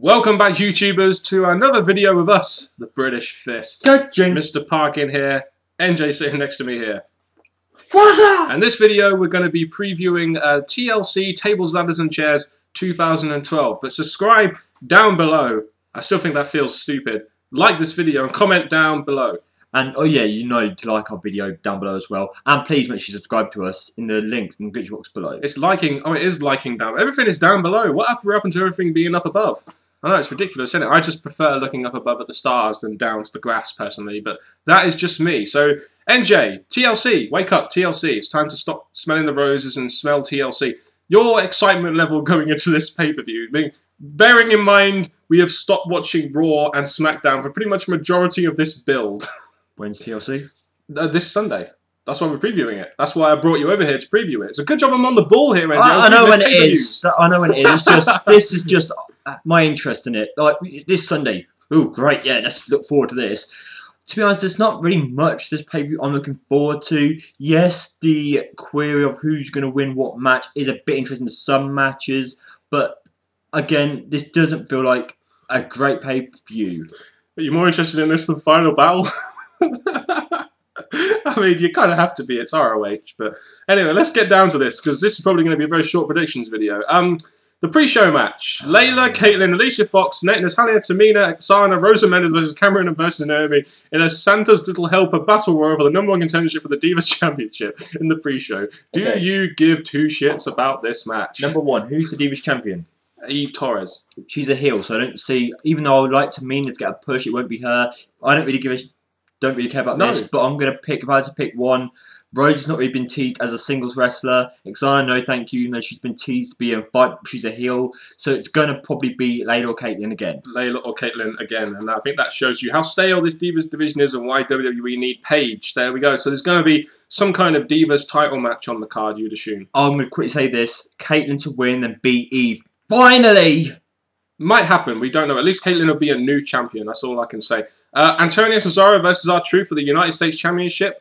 Welcome back, YouTubers, to another video with us, the British Fist. Mr. Parkin here, NJ sitting next to me here. What's up? And this video, we're going to be previewing TLC Tables, Ladders and Chairs 2012. But subscribe down below. I still think that feels stupid. Like this video and comment down below. And oh yeah, you know to like our video down below as well. And please make sure you subscribe to us in the links in the description box below. It's liking, oh it is liking down. Everything is down below. What happened to everything being up above? I know, it's ridiculous, isn't it? I just prefer looking up above at the stars than down to the grass, personally, but that is just me. So, NJ, TLC, wake up, TLC. It's time to stop smelling the roses and smell TLC. Your excitement level going into this pay-per-view, bearing in mind we have stopped watching Raw and SmackDown for pretty much a majority of this build. When's TLC? This Sunday. That's why we're previewing it. That's why I brought you over here to preview it. It's a good job I'm on the ball here, NJ. I know when it is. I know when it is. This is just my interest in it. Like this Sunday. Oh, great! Yeah, let's look forward to this. To be honest, there's not really much this pay-per-view I'm looking forward to. Yes, the query of who's going to win what match is a bit interesting in some matches, but again, this doesn't feel like a great pay-per-view. Are you more interested in this than Final Battle? I mean, you kind of have to be. It's ROH, but anyway, let's get down to this because this is probably going to be a very short predictions video. The pre-show match: Layla, Caitlyn, Alicia Fox, Natalia, Tamina, Sana, Rosa Mendes versus Cameron and versus Naomi in a Santa's Little Helper battle royal for the #1 contendership for the Divas Championship in the pre-show. Do you give two shits about this match? Number one, who's the Divas Champion? Eve Torres. She's a heel, so I don't see. Even though I would like Tamina to get a push, it won't be her. I don't really care about this, but I'm gonna pick. If I had to pick one. Rose's not really been teased as a singles wrestler. Xana, no thank you. No, she's been teased to be a fight. She's a heel. So it's going to probably be Layla or Caitlyn again. Layla or Caitlyn again. And I think that shows you how stale this Divas division is and why WWE need Paige. There we go. So there's going to be some kind of Divas title match on the card, you'd assume. I'm going to quickly say this. Caitlyn to win and beat Eve. Finally! Might happen. We don't know. At least Caitlyn will be a new champion. That's all I can say. Antonio Cesaro versus R-Truth for the United States Championship.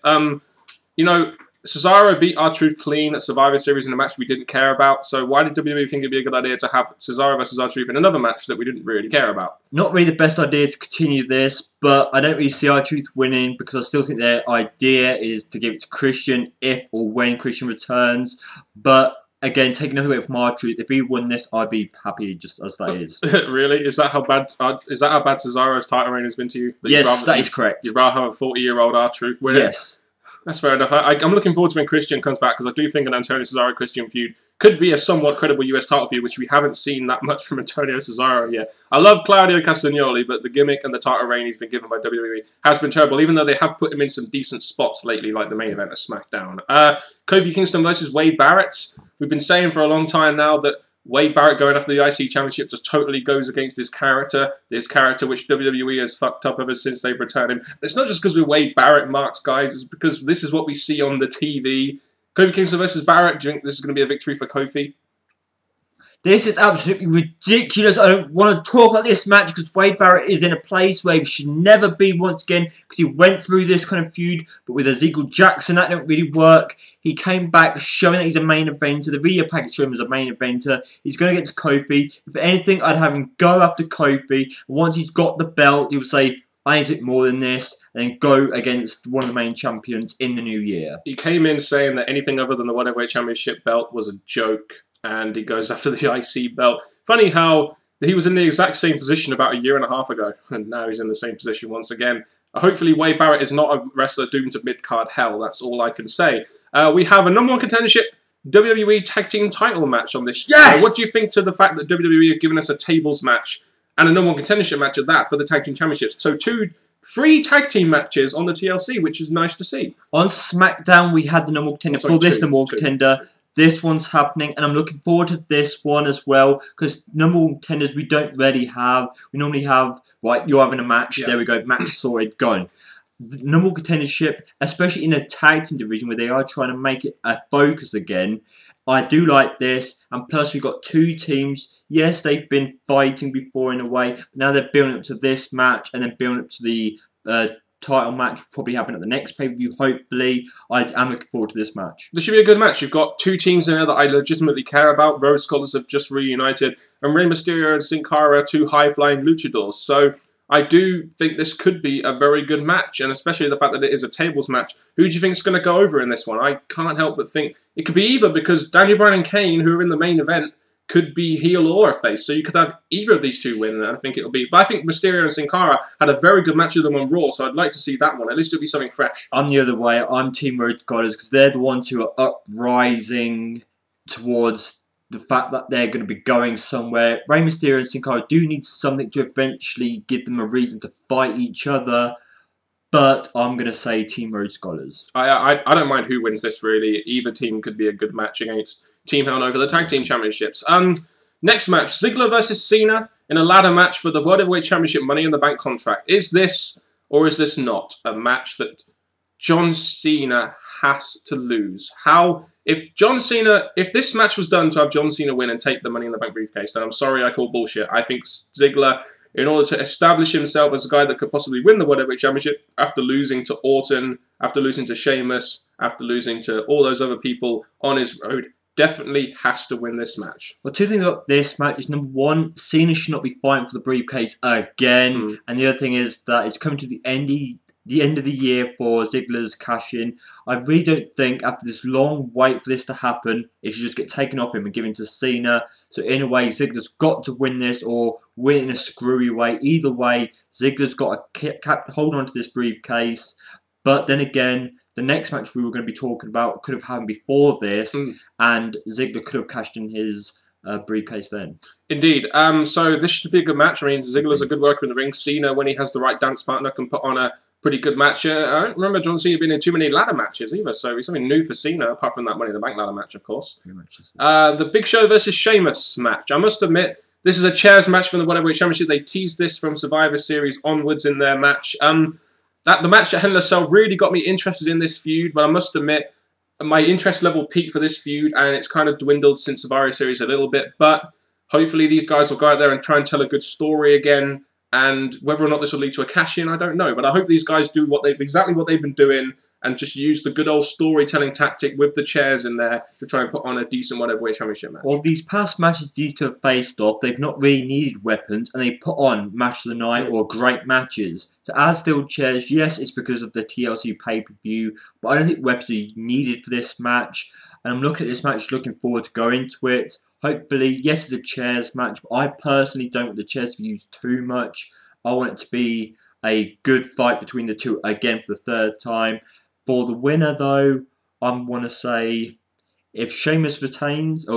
You know, Cesaro beat R-Truth clean at Survivor Series in a match we didn't care about, so why did WWE think it'd be a good idea to have Cesaro versus R-Truth in another match that we didn't really care about? Not really the best idea to continue this, but I don't really see R-Truth winning because I still think their idea is to give it to Christian if or when Christian returns, but again, taking nothing away from R-Truth, if he won this, I'd be happy just as that is. Really? Is that how bad Cesaro's title reign has been to you? Yes, that is correct. You'd rather have a 40-year-old R-Truth win? Yes. That's fair enough. I'm looking forward to when Christian comes back because I do think an Antonio Cesaro-Christian feud could be a somewhat credible US title feud, which we haven't seen that much from Antonio Cesaro yet. I love Claudio Castagnoli, but the gimmick and the title reign he's been given by WWE has been terrible, even though they have put him in some decent spots lately, like the main event of SmackDown. Kofi Kingston versus Wade Barrett. We've been saying for a long time now that Wade Barrett going after the IC Championship just totally goes against his character. This character which WWE has fucked up ever since they've returned him. It's not just because we're Wade Barrett marks, guys. It's because this is what we see on the TV. Kofi Kingston versus Barrett. Do you think this is going to be a victory for Kofi? This is absolutely ridiculous. I don't want to talk about this match because Wade Barrett is in a place where he should never be once again because he went through this kind of feud, but with Ziggler Jackson, that didn't really work. He came back showing that he's a main eventer. The video package showed him as a main eventer. He's going to get to Kofi. If anything, I'd have him go after Kofi. Once he's got the belt, he'll say, I need it more than this, and then go against one of the main champions in the new year. He came in saying that anything other than the World Heavyweight Championship belt was a joke. And he goes after the IC belt. Funny how he was in the exact same position about a year and a half ago, and now he's in the same position once again. Hopefully Wade Barrett is not a wrestler doomed to mid-card hell. That's all I can say. We have a #1 contendership WWE Tag Team title match on this show. Yes! What do you think to the fact that WWE have given us a tables match and a #1 contendership match at that for the Tag Team Championships? So two free tag team matches on the TLC, which is nice to see. On SmackDown, we had the #1 contender for this #1 contender. This one's happening, and I'm looking forward to this one as well, because #1 contenders we don't really have. We normally have, right, you're having a match, there we go, match sorted, going. The #1 contendership, especially in the tag team division where they are trying to make it a focus again, I do like this, and plus we've got two teams. Yes, they've been fighting before in a way, but now they're building up to this match, and then building up to the title match will probably happen at the next pay-per-view, hopefully. I am looking forward to this match. This should be a good match. You've got two teams in there that I legitimately care about. Road Scholars have just reunited, and Rey Mysterio and Sin Cara are two high-flying luchadors. So I do think this could be a very good match, and especially the fact that it is a tables match. Who do you think is going to go over in this one? I can't help but think it could be either, because Daniel Bryan and Kane, who are in the main event, could be heel or a face. So you could have either of these two win, and I think it'll be... But I think Mysterio and Sin Cara had a very good match with them on Raw, so I'd like to see that one. At least it'll be something fresh. I'm the other way. I'm Team Road Scholars, because they're the ones who are uprising towards the fact that they're going to be going somewhere. Rey Mysterio and Sin Cara do need something to eventually give them a reason to fight each other, but I'm going to say Team Road Scholars. I don't mind who wins this, really. Either team could be a good match against Team Hell No for the Tag Team Championships. Next match, Ziggler versus Cena in a ladder match for the World Heavyweight Championship Money in the Bank contract. Is this, or is this not, a match that John Cena has to lose? If this match was done to have John Cena win and take the Money in the Bank briefcase, then I'm sorry, I call bullshit. I think Ziggler, in order to establish himself as a guy that could possibly win the World Heavyweight Championship after losing to Orton, after losing to Sheamus, after losing to all those other people on his road, definitely has to win this match. Well, two things about this match is, number one, Cena should not be fighting for the briefcase again. And the other thing is that it's coming to the end of the year for Ziggler's cash-in. I really don't think, after this long wait for this to happen, it should just get taken off him and given to Cena. So in a way, Ziggler's got to win this, or win in a screwy way. Either way, Ziggler's got to hold on to this briefcase. But then again, the next match we were going to be talking about could have happened before this, and Ziggler could have cashed in his briefcase then. Indeed. So this should be a good match. I mean, Ziggler's a good worker in the ring. Cena, when he has the right dance partner, can put on a pretty good match. I don't remember John Cena being in too many ladder matches either, so it's something new for Cena, apart from that Money in the Bank ladder match, of course. The Big Show versus Sheamus match. I must admit, this is a chairs match from the World Heavyweight Championship. They teased this from Survivor Series onwards in their match. The match at Hell in a Cell really got me interested in this feud, but I must admit, my interest level peaked for this feud, and it's kind of dwindled since Survivor Series a little bit, but hopefully these guys will go out there and try and tell a good story again, and whether or not this will lead to a cash-in, I don't know, but I hope these guys do exactly what they've been doing, and just use the good old storytelling tactic with the chairs in there to try and put on a decent World Heavyweight Championship match. Well, these past matches these two have faced off, they've not really needed weapons, and they put on match of the night or great matches. So as still chairs, yes, it's because of the TLC pay-per-view, but I don't think weapons are needed for this match. And I'm looking at this match, looking forward to going to it. Hopefully, yes, it's a chairs match, but I personally don't want the chairs to be used too much. I want it to be a good fight between the two again for the third time. For the winner, though, I want to say, if Sheamus regains,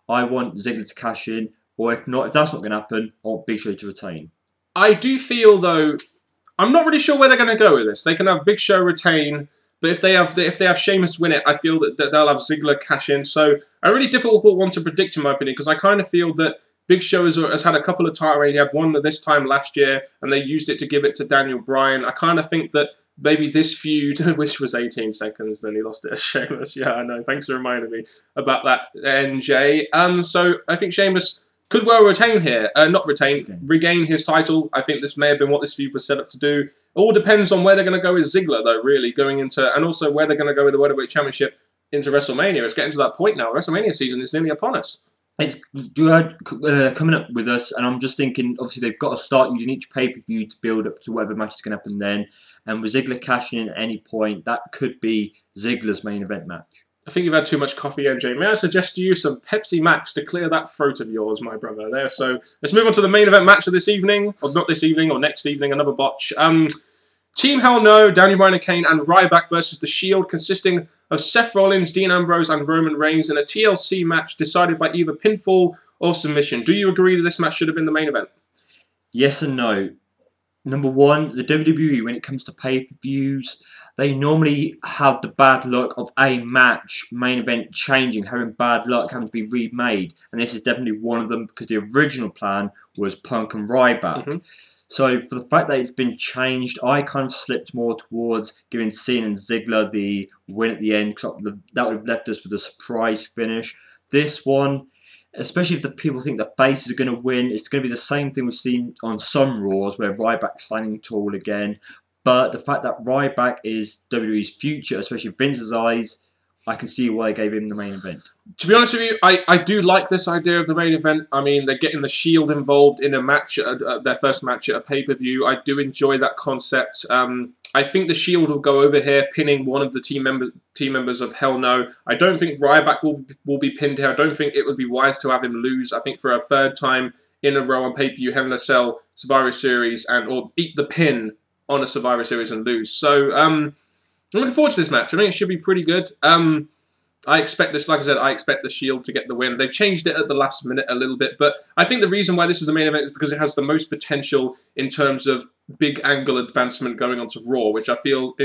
I want Ziggler to cash in, or if that's not going to happen, I want Big Show to retain. I do feel, though, I'm not really sure where they're going to go with this. They can have Big Show retain, but if they have Sheamus win it, I feel that they'll have Ziggler cash in. So a really difficult one to predict, in my opinion, because I kind of feel that Big Show has had a couple of title reigns. He had one this time last year, and they used it to give it to Daniel Bryan. I kind of think that maybe this feud, which was 18 seconds, then he lost it to Sheamus. Yeah, I know. Thanks for reminding me about that, NJ. So I think Sheamus could well retain here. Regain his title. I think this may have been what this feud was set up to do. It all depends on where they're going to go with Ziggler, though, really, going into, and also where they're going to go with the World Heavyweight Championship into WrestleMania. It's getting to that point now. WrestleMania season is nearly upon us. It's coming up with us, and I'm just thinking, obviously, they've got to start using each pay-per-view to build up to whatever match is going to happen then. And with Ziggler cashing in at any point, that could be Ziggler's main event match. I think you've had too much coffee, MJ. May I suggest to you some Pepsi Max to clear that throat of yours, my brother, there. So let's move on to the main event match of this evening. Or not this evening, or next evening, another botch. Team Hell No, Daniel Bryan and Kane, and Ryback versus The Shield, consisting of Seth Rollins, Dean Ambrose, and Roman Reigns in a TLC match decided by either pinfall or submission. Do you agree that this match should have been the main event? Yes and no. Number one, the WWE, when it comes to pay-per-views, they normally have the bad luck of a match, main event changing, having bad luck, having to be remade. And this is definitely one of them, because the original plan was Punk and Ryback. So for the fact that it's been changed, I kind of slipped more towards giving Cena and Ziggler the win at the end, because that would have left us with a surprise finish. This one, especially if the people think the faces are going to win, it's going to be the same thing we've seen on some Raws, where Ryback's standing tall again. But the fact that Ryback is WWE's future, especially Vince's eyes, I can see why they gave him the main event. To be honest with you, I do like this idea of the main event. I mean, they're getting the Shield involved in a match, their first match at a pay-per-view. I do enjoy that concept. I think the Shield will go over here, pinning one of the team members of Hell No. I don't think Ryback will be pinned here. I don't think it would be wise to have him lose. I think for a third time in a row on pay-per-view, Hell in a Cell, Survivor Series, or eat the pin on a Survivor Series and lose. So, I'm looking forward to this match. I think it should be pretty good. I expect this, like I said, I expect the Shield to get the win. They've changed it at the last minute a little bit, but I think the reason why this is the main event is because it has the most potential in terms of big angle advancement going on to Raw, which I feel,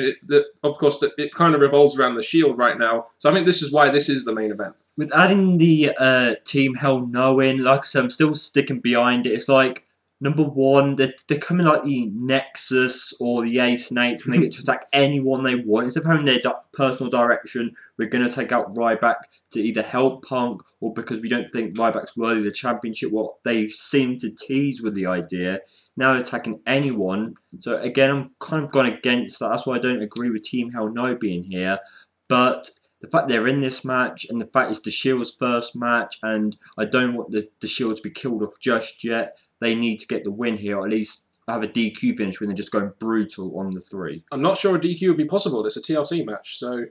of course, that it kind of revolves around the Shield right now. So I think this is why this is the main event. With adding the Team Hell No in, like I said, I'm still sticking behind it. It's like, number one, they're coming like the Nexus or the Ace and Eight when they get to attack anyone they want. Instead of having their personal direction, we're going to take out Ryback to either help Punk or because we don't think Ryback's worthy of the championship, what they seem to tease with the idea. Now they're attacking anyone. So again, I'm kind of gone against that. That's why I don't agree with Team Hell No being here. But the fact they're in this match and the fact it's the Shield's first match and I don't want the Shield to be killed off just yet. They need to get the win here, or at least have a DQ finish when they're just going brutal on the three. I'm not sure a DQ would be possible. It's a TLC match, so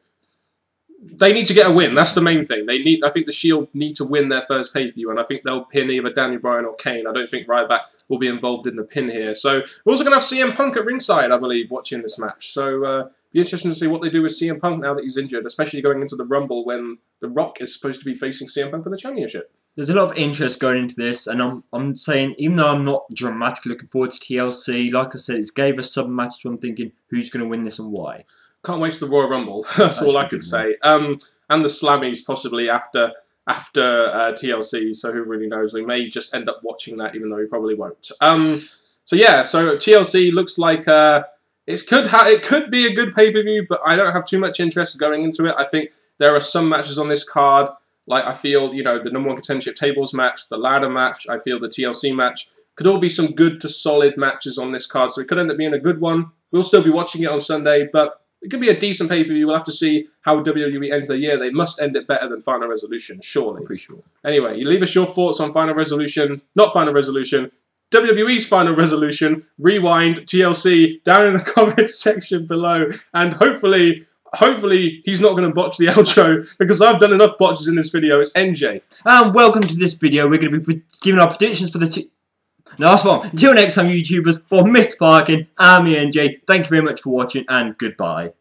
they need to get a win. That's the main thing. I think the Shield need to win their first pay-per-view, and I think they'll pin either Daniel Bryan or Kane. I don't think Ryback will be involved in the pin here. So we're also going to have CM Punk at ringside, I believe, watching this match. So be interesting to see what they do with CM Punk now that he's injured, especially going into the Rumble when The Rock is supposed to be facing CM Punk for the championship. There's a lot of interest going into this, and I'm saying, even though I'm not dramatically looking forward to TLC, like I said, it's gave us some matches where I'm thinking, who's going to win this and why? Can't wait to the Royal Rumble. That's all I could say. And the Slammies possibly after TLC, so who really knows? We may just end up watching that, even though we probably won't. So yeah, so TLC looks like it could be a good pay-per-view, but I don't have too much interest going into it. I think there are some matches on this card. Like, I feel, the number one contendership tables match, the ladder match, I feel the TLC match, could all be some good to solid matches on this card, so it could end up being a good one. We'll still be watching it on Sunday, but it could be a decent pay-per-view. We'll have to see how WWE ends the year. They must end it better than Final Resolution, surely. Pretty sure. Anyway, you leave us your thoughts on Final Resolution, not Final Resolution, WWE's Final Resolution, Rewind, TLC, down in the comment section below, and hopefully he's not going to botch the outro, because I've done enough botches in this video. It's NJ. And welcome to this video. We're going to be giving our predictions for the last one. Until next time, YouTubers, for Mr. Parkin, I'm NJ. Thank you very much for watching, and goodbye.